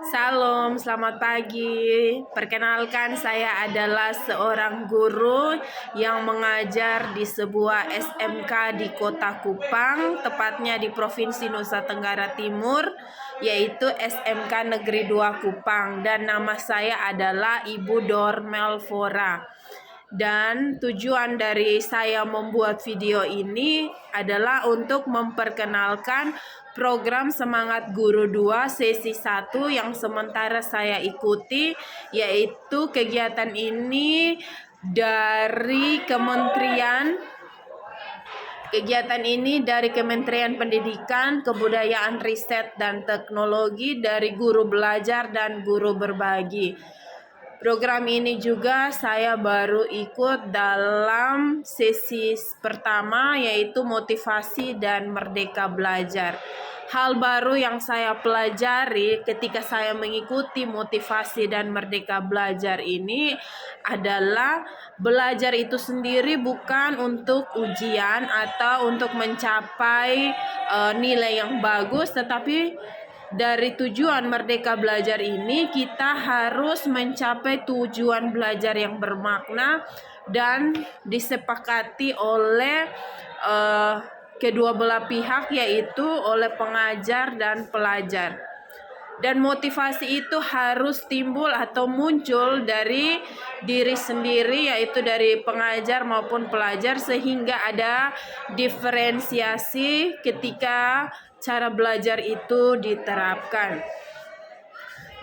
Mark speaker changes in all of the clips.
Speaker 1: Salam, selamat pagi. Perkenalkan, saya adalah seorang guru yang mengajar di sebuah SMK di Kota Kupang, tepatnya di Provinsi Nusa Tenggara Timur, yaitu SMK Negeri 2 Kupang. Dan nama saya adalah Ibu Dormel Fora. Dan tujuan dari saya membuat video ini adalah untuk memperkenalkan program Semangat Guru 2 sesi 1 yang sementara saya ikuti, yaitu kegiatan ini dari Kementerian Pendidikan, Kebudayaan, Riset, dan Teknologi dari Guru Belajar dan Guru Berbagi. Program ini juga saya baru ikut dalam sesi pertama, yaitu motivasi dan merdeka belajar. Hal baru yang saya pelajari ketika saya mengikuti motivasi dan merdeka belajar ini adalah belajar itu sendiri bukan untuk ujian atau untuk mencapai nilai yang bagus, tetapi dari tujuan merdeka belajar ini kita harus mencapai tujuan belajar yang bermakna dan disepakati oleh kedua belah pihak, yaitu oleh pengajar dan pelajar. Dan motivasi itu harus timbul atau muncul dari diri sendiri, yaitu dari pengajar maupun pelajar, sehingga ada diferensiasi ketika cara belajar itu diterapkan.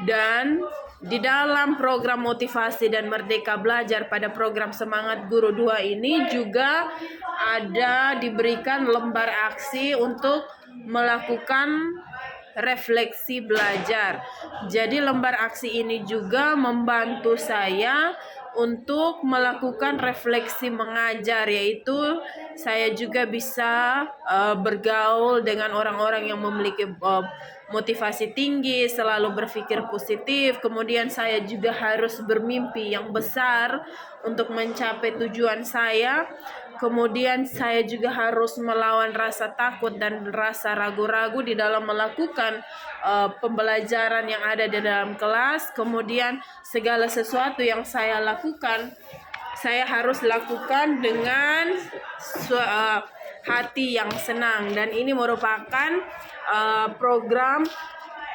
Speaker 1: Dan di dalam program motivasi dan merdeka belajar pada program Semangat Guru 2 ini juga ada diberikan lembar aksi untuk melakukan refleksi belajar. Jadi lembar aksi ini juga membantu saya untuk melakukan refleksi mengajar, yaitu saya juga bisa bergaul dengan orang-orang yang memiliki motivasi tinggi, selalu berpikir positif. Kemudian saya juga harus bermimpi yang besar untuk mencapai tujuan saya. Kemudian saya juga harus melawan rasa takut dan rasa ragu-ragu di dalam melakukan pembelajaran yang ada di dalam kelas. Kemudian segala sesuatu yang saya lakukan, saya harus lakukan dengan hati yang senang. Dan ini merupakan program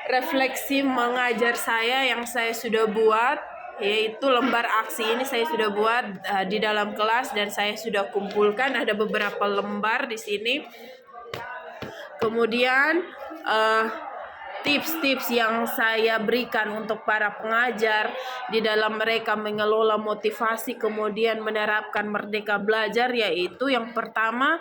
Speaker 1: refleksi mengajar saya yang saya sudah buat, yaitu lembar aksi ini saya sudah buat di dalam kelas dan saya sudah kumpulkan, ada beberapa lembar di sini. Kemudian tips-tips yang saya berikan untuk para pengajar di dalam mereka mengelola motivasi kemudian menerapkan merdeka belajar, yaitu yang pertama,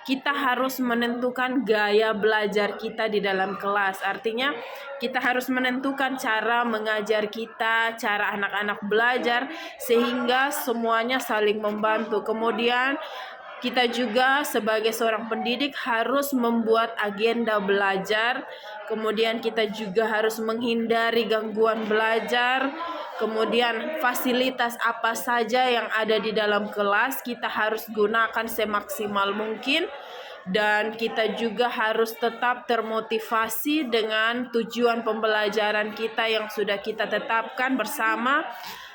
Speaker 1: kita harus menentukan gaya belajar kita di dalam kelas. Artinya kita harus menentukan cara mengajar kita, cara anak-anak belajar, sehingga semuanya saling membantu. Kemudian kita juga sebagai seorang pendidik harus membuat agenda belajar. Kemudian kita juga harus menghindari gangguan belajar. Kemudian fasilitas apa saja yang ada di dalam kelas kita harus gunakan semaksimal mungkin. Dan kita juga harus tetap termotivasi dengan tujuan pembelajaran kita yang sudah kita tetapkan bersama.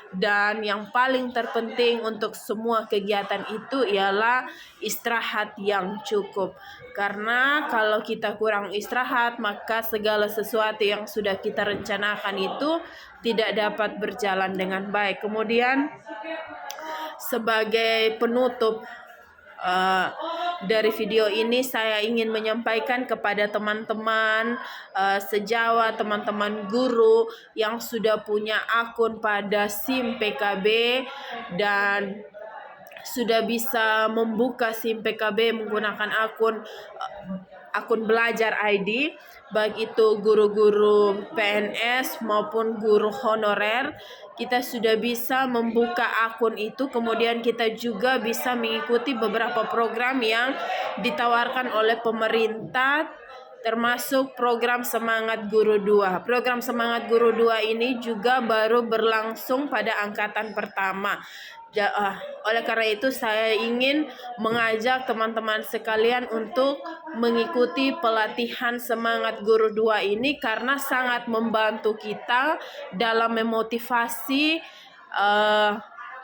Speaker 1: Dan yang paling terpenting untuk semua kegiatan itu ialah istirahat yang cukup. Karena kalau kita kurang istirahat, maka segala sesuatu yang sudah kita rencanakan itu tidak dapat berjalan dengan baik. Kemudian sebagai penutup dari video ini, saya ingin menyampaikan kepada teman-teman sejawat, teman-teman guru yang sudah punya akun pada SIM PKB dan sudah bisa membuka SIM PKB menggunakan akun belajar ID, baik itu guru-guru PNS maupun guru honorer. Kita sudah bisa membuka akun itu, kemudian kita juga bisa mengikuti beberapa program yang ditawarkan oleh pemerintah, termasuk program Semangat Guru 2. Program Semangat Guru 2 ini juga baru berlangsung pada angkatan pertama. Oleh karena itu saya ingin mengajak teman-teman sekalian untuk mengikuti pelatihan Semangat Guru 2 ini karena sangat membantu kita dalam memotivasi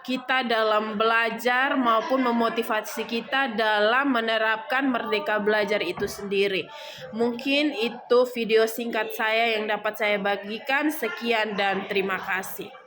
Speaker 1: kita dalam belajar maupun memotivasi kita dalam menerapkan Merdeka Belajar itu sendiri. Mungkin itu video singkat saya yang dapat saya bagikan. Sekian dan terima kasih.